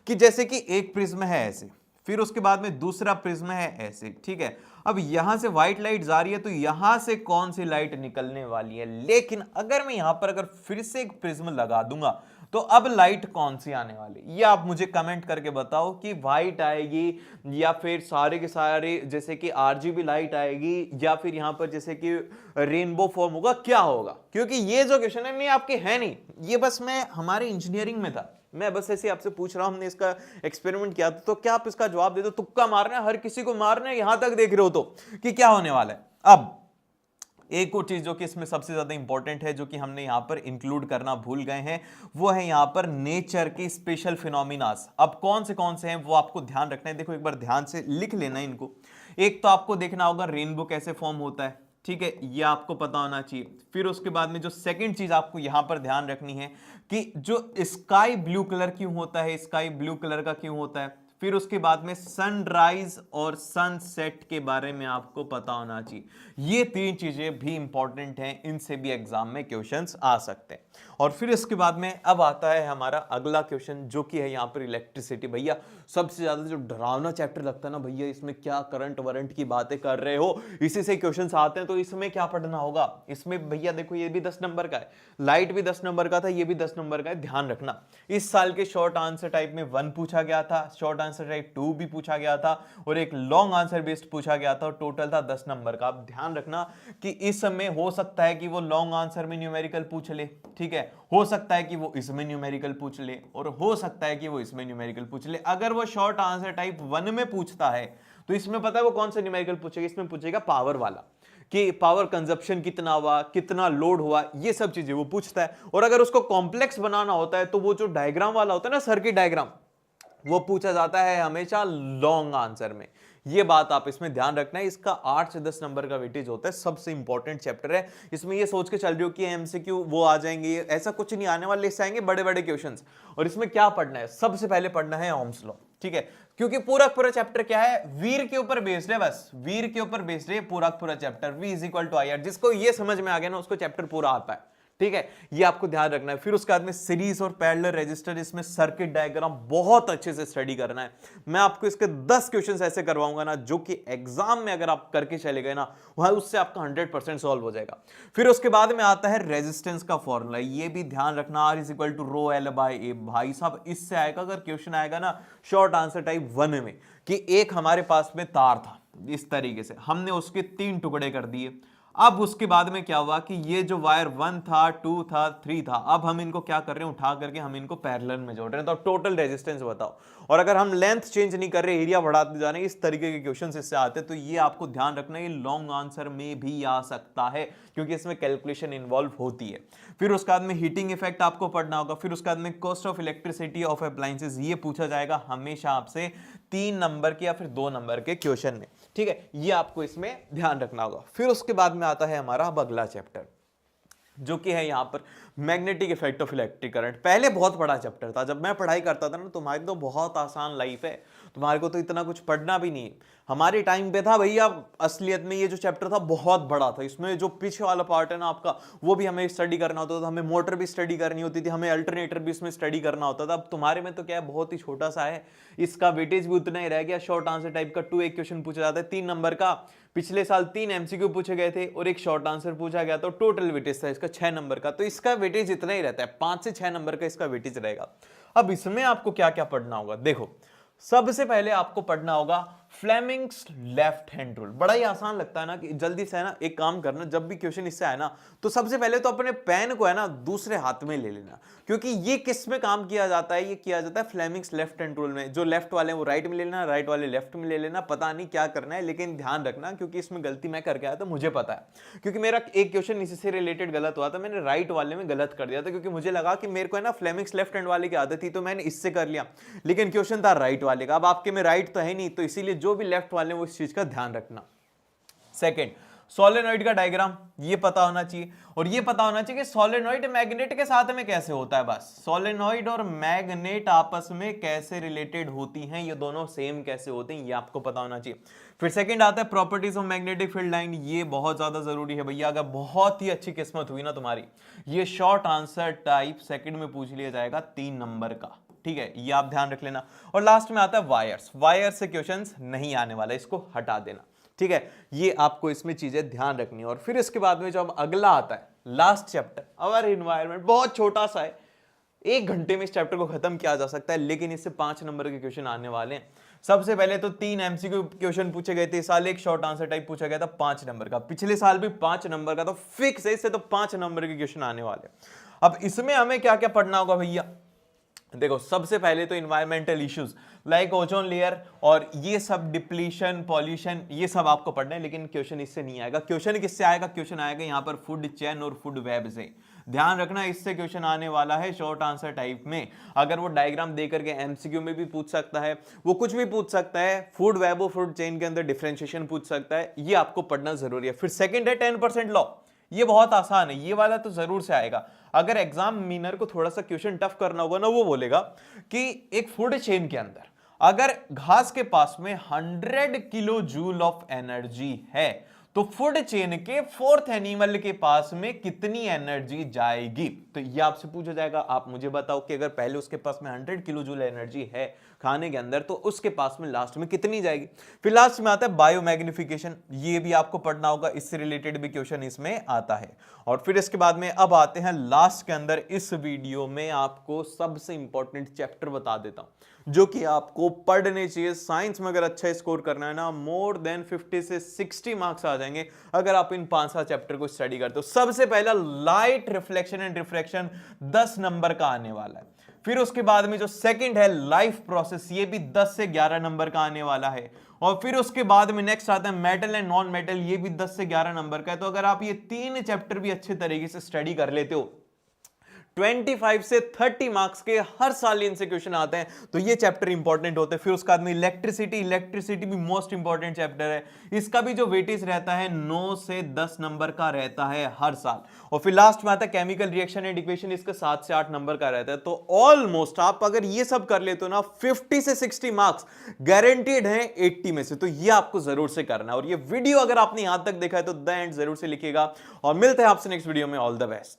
कि जैसे कि एक प्रिज्म है ऐसे, फिर उसके बाद में दूसरा प्रिज्म है ऐसे, ठीक है। अब यहां से व्हाइट लाइट जा रही है, तो यहां से कौन सी लाइट निकलने वाली है। लेकिन अगर मैं यहां पर अगर फिर से एक प्रिज्म लगा दूंगा तो अब लाइट कौन सी आने वाली, ये आप मुझे कमेंट करके बताओ कि व्हाइट आएगी या फिर सारे के सारे जैसे कि आरजीबी लाइट आएगी या फिर यहां पर जैसे कि रेनबो फॉर्म होगा, क्या होगा? क्योंकि ये जो क्वेश्चन है आपके है नहीं, ये बस मैं हमारे इंजीनियरिंग में था, मैं बस ऐसे आपसे पूछ रहा हूं। हमने इसका एक्सपेरिमेंट किया तो क्या आप इसका जवाब दे दो। तुक्का मारना है, हर किसी को मारना है, यहां तक देख रहे हो तो कि क्या होने वाला है। अब एक और चीज जो कि इसमें सबसे ज्यादा इंपॉर्टेंट है, जो कि हमने यहां पर इंक्लूड करना भूल गए हैं, वो है यहां पर नेचर की स्पेशल फिनोमिनास। अब कौन से हैं वो आपको ध्यान रखना है। देखो एक बार ध्यान से लिख लेना इनको। एक तो आपको देखना होगा रेनबो कैसे फॉर्म होता है, ठीक है, ये आपको पता होना चाहिए। फिर उसके बाद में जो सेकंड चीज आपको यहां पर ध्यान रखनी है कि जो स्काई ब्लू कलर क्यों होता है, स्काई ब्लू कलर का क्यों होता है। फिर उसके बाद में सनराइज और सनसेट के बारे में आपको पता होना चाहिए। ये तीन चीजें भी इंपॉर्टेंट हैं, इनसे भी एग्जाम में क्वेश्चंस आ सकते हैं। और फिर इसके बाद में अब आता है हमारा अगला क्वेश्चन, जो कि है यहां पर इलेक्ट्रिसिटी। भैया सबसे ज्यादा जो डरावना चैप्टर लगता है ना भैया, इसमें क्या करंट वारंट की बातें कर रहे हो, इसी से क्वेश्चंस आते हैं, तो इसमें क्या पढ़ना होगा। इसमें भैया देखो ये भी 10 नंबर का है, लाइट भी 10 नंबर का था, ये भी 10 नंबर का है। ध्यान रखना इस साल के शॉर्ट आंसर टाइप में 1 पूछा गया था, शॉर्ट आंसर टाइप 2 भी पूछा गया था, और एक लॉन्ग आंसर बेस्ड पूछा गया था, और टोटल था 10 नंबर का। आप ध्यान रखना कि इस समय हो सकता है कि वो लॉन्ग आंसर में न्यूमेरिकल पूछ ले, ठीक है, हो सकता है कि वो इसमें न्यूमेरिकल पूछ ले, और हो सकता है कि वो इसमें न्यूमेरिकल पूछ ले। अगर वो शॉर्ट आंसर टाइप 1 में पूछता है तो इसमें पता है वो कौन सा न्यूमेरिकल पूछेगा, इसमें पूछेगा पावर वाला, कि पावर कंजप्शन कितना हुआ, कितना लोड हुआ, ये सब चीजें वो पूछता है। और अगर उसको कॉम्प्लेक्स बनाना होता है तो वो जो डायग्राम वाला होता है ना, सर्किट डायग्राम, वो पूछा जाता है हमेशा लॉन्ग आंसर में। ये बात आप इसमें ध्यान रखना है। इसका 8 से 10 नंबर का वेटेज होता है, सबसे इंपॉर्टेंट चैप्टर है। इसमें ये सोच के चल रही हो कि एमसीक्यू वो आ जाएंगे, ऐसा कुछ नहीं आने वाले, इससे आएंगे बड़े बड़े क्वेश्चंस। और इसमें क्या पढ़ना है, सबसे पहले पढ़ना है ओम्स लॉ, ठीक है, क्योंकि पूरा चैप्टर क्या है, वीर के ऊपर बेस्ड है, बस वीर के ऊपर बेस्ड है पूरा चैप्टर। V = IR, जिसको ये समझ में आ गया ना उसको चैप्टर पूरा आता है, ठीक है, ये आपको ध्यान रखना है। फिर उसके बाद में सीरीज और पैरेलल रेजिस्टर, इसमें सर्किट डायग्राम बहुत अच्छे से स्टडी करना है। मैं आपको इसके 10 क्वेश्चंस ऐसे करवाऊंगा ना, जो कि एग्जाम में अगर आप करके चले गए ना, वहां उससे आपका 100% सॉल्व हो जाएगा। फिर उसके बाद में आता है रेजिस्टेंस का फॉर्मूला, ये भी ध्यान रखना, R = ρL/A। भाई साहब इससे आएगा, अगर क्वेश्चन आएगा ना शॉर्ट आंसर टाइप 1 में, कि एक हमारे पास में तार था इस तरीके से, हमने उसके 3 टुकड़े कर दिए। अब उसके बाद में क्या हुआ कि ये जो वायर 1 था, 2 था, 3 था, अब हम इनको क्या कर रहे हैं, उठा करके हम इनको पैरेलल में जोड़ रहे हैं। तो टोटल रेजिस्टेंस बताओ। और अगर हम लेंथ चेंज नहीं कर रहे, एरिया बढ़ाते जा रहे हैं, इस तरीके के क्वेश्चंस इससे आते हैं, तो ये आपको ध्यान रखना है, ये लॉन्ग आंसर में भी आ सकता है, क्योंकि इसमें कैलकुलेशन इन्वॉल्व होती है। फिर उसके बाद में हीटिंग इफेक्ट आपको पढ़ना होगा। फिर उसके बाद में cost of elasticity of appliances, ये पूछा जाएगा हमेशा आपसे 3 नंबर के या फिर 2 नंबर के क्वेश्चन में, ठीक है, ये आपको इसमें ध्यान रखना होगा। फिर उसके बाद में आता है हमारा अब अगला चैप्टर, जो कि है यहां पर magnetic effect of electric current. पहले बहुत बड़ा चैप्टर था, जब मैं पढ़ाई करता था ना, तुम्हारी तो बहुत आसान लाइफ है, तुम्हारे को तो इतना कुछ पढ़ना भी नहीं है। हमारे टाइम पे था भैया, असलियत में ये जो चैप्टर था बहुत बड़ा था। इसमें जो पीछे वाला पार्ट है ना आपका, वो भी हमें स्टडी करना होता था, हमें मोटर भी स्टडी करनी होती थी, हमें अल्टरनेटर भी इसमें स्टडी करना होता था। अब तुम्हारे में तो क्या है, बहुत ही छोटा सा है, इसका वेटेज भी उतना ही रह गया। शॉर्ट आंसर टाइप का 2 एक क्वेश्चन पूछा जाता है 3 नंबर का। पिछले साल 3 एमसीक्यू पूछे गए थे और एक शॉर्ट आंसर पूछा गया, तो टोटल वेटेज था इसका 6 नंबर का। तो इसका वेटेज इतना ही रहता है, 5 से 6 नंबर का इसका वेटेज रहेगा। अब इसमें आपको क्या क्या पढ़ना होगा, देखो सबसे पहले आपको पढ़ना होगा फ्लेमिंग्स लेफ्ट हैंड रूल। बड़ा ही आसान लगता है ना, कि जल्दी से है ना एक काम करना, जब भी क्वेश्चन इससे आए ना, तो सबसे पहले तो अपने पेन को है ना दूसरे हाथ में ले लेना, क्योंकि ये किस में काम किया जाता है, ये किया जाता है फ्लेमिंग्स लेफ्ट हैंड रूल में। जो लेफ्ट वाले हैं वो राइट में ले लेना, राइट वाले लेफ्ट में ले लेना, पता नहीं क्या करना है, लेकिन ध्यान रखना, क्योंकि इसमें गलती मैं करके आया था, मुझे पता है, क्योंकि मेरा एक क्वेश्चन इसी से रिलेटेड गलत हुआ था, मैंने राइट वाले में गलत कर दिया था, क्योंकि मुझे लगा कि मेरे को है ना फ्लेमिंग्स लेफ्ट हैंड वाले की आदत थी, तो मैंने इससे कर लिया, लेकिन क्वेश्चन था राइट वाले का। अब आपके में राइट तो है नहीं, तो इसीलिए जो भी लेफ्ट वाले वो इस चीज का ध्यान रखना। सेकंड, सोलेनॉइड का डायग्राम ये पता होना चाहिए, और ये पता होना चाहिए कि सोलेनॉइड मैग्नेट के साथ में कैसे होता है। बस सोलेनॉइड और मैग्नेट आपस में कैसे रिलेटेड होती हैं, ये दोनों सेम कैसे होते हैं, ये आपको पता होना चाहिए। फिर सेकंड आता है properties of magnetic field line, ये बहुत ज्यादा जरूरी है भैया। अगर बहुत ही अच्छी किस्मत हुई ना तुम्हारी, ये शॉर्ट आंसर टाइप सेकंड में पूछ लिया जाएगा 3 नंबर का, ठीक है, ये आप ध्यान रख लेना। और लास्ट में आता है वायर्स, वायर से क्वेश्चंस नहीं आने वाला, इसको हटा देना, ठीक है, ये आपको इसमें चीजें ध्यान रखनी है। और फिर इसके बाद में जब अगला आता है लास्ट चैप्टर अवर एनवायरनमेंट, बहुत छोटा सा है, 1 घंटे में इस चैप्टर को खत्म किया जा सकता है, लेकिन इससे 5 नंबर के क्वेश्चन आने वाले हैं। सबसे पहले तो 3 एमसीक्यू क्वेश्चन पूछे गए थे इस साल, एक शॉर्ट आंसर टाइप पूछा गया था 5 नंबर का, पिछले साल भी 5 नंबर का, तो फिक्स है, इससे तो 5 नंबर के क्वेश्चन आने वाले। अब इसमें हमें क्या क्या पढ़ना होगा भैया, देखो सबसे पहले तो environmental issues like ozone layer और ये सब डिप्लीशन पॉल्यूशन ये सब आपको पढ़ना है, लेकिन क्वेश्चन इससे नहीं आएगा। क्वेश्चन किससे आएगा? क्वेश्चन आएगा यहां पर फूड चेन और फूड वेब से। ध्यान रखना, इससे क्वेश्चन आने वाला है शॉर्ट आंसर टाइप में। अगर वो डायग्राम दे करके एमसीक्यू में भी पूछ सकता है, वो कुछ भी पूछ सकता है, फूड वेब और फूड चेन के अंदर डिफरेंशिएशन पूछ सकता है, ये आपको पढ़ना जरूरी है। फिर सेकंड है 10% लॉ। ये बहुत आसान है, ये वाला तो जरूर से आएगा। अगर एग्जाम मीनर को थोड़ा सा क्वेश्चन टफ करना होगा ना, वो बोलेगा कि एक फूड चेन के अंदर अगर घास के पास में 100 किलो जूल ऑफ एनर्जी है, तो फूड चेन के फोर्थ एनिमल के पास में कितनी एनर्जी जाएगी? तो ये आपसे पूछा जाएगा। आप मुझे बताओ कि अगर पहले उसके पास में 100 किलो जूल एनर्जी है खाने के अंदर, तो उसके पास में लास्ट में कितनी जाएगी? फिर लास्ट में आता है बायोमैग्निफिकेशन, ये भी आपको पढ़ना होगा, इससे रिलेटेड भी क्वेश्चन इसमें आता है। और फिर इसके बाद में अब आते हैं लास्ट के अंदर, इस वीडियो में आपको सबसे इंपॉर्टेंट चैप्टर बता देता हूं जो कि आपको पढ़ने चाहिए। साइंस में अगर अच्छा स्कोर करना है ना, मोर देन 50 से 60 मार्क्स आ जाएंगे अगर आप इन 5-7 चैप्टर को स्टडी करते हो। सबसे पहला light reflection and refraction 10 number का आने वाला है। फिर उसके बाद में जो सेकंड है लाइफ प्रोसेस, ये भी 10 से 11 नंबर का आने वाला है। और फिर उसके बाद में नेक्स्ट आता है मेटल एंड नॉन मेटल, ये भी 10 से 11 नंबर का है। तो अगर आप ये 3 चैप्टर भी अच्छे तरीके से स्टडी कर लेते हो, 25 से 30 मार्क्स के हर साल इनसे क्वेश्चन आते हैं, तो ये चैप्टर इंपॉर्टेंट होते हैं। फिर उसका आदमी इलेक्ट्रिसिटी भी मोस्ट इंपॉर्टेंट चैप्टर है। इसका भी जो वेटेज रहता है 9 से 10 नंबर का रहता है हर साल। और फिर लास्ट में आता है केमिकल रिएक्शन एंड इक्वेशन, इसका 7 से 8 नंबर का रहता है। तो ऑलमोस्ट आप अगर ये सब कर लेते हो ना, 50 से 60 मार्क्स गारंटीड है 80 में से। तो ये आपको जरूर से करना है। और ये वीडियो अगर आपने यहां तक देखा है तो द एंड जरूर से लिखिएगा। और मिलते हैं आपसे नेक्स्ट वीडियो में। All the best.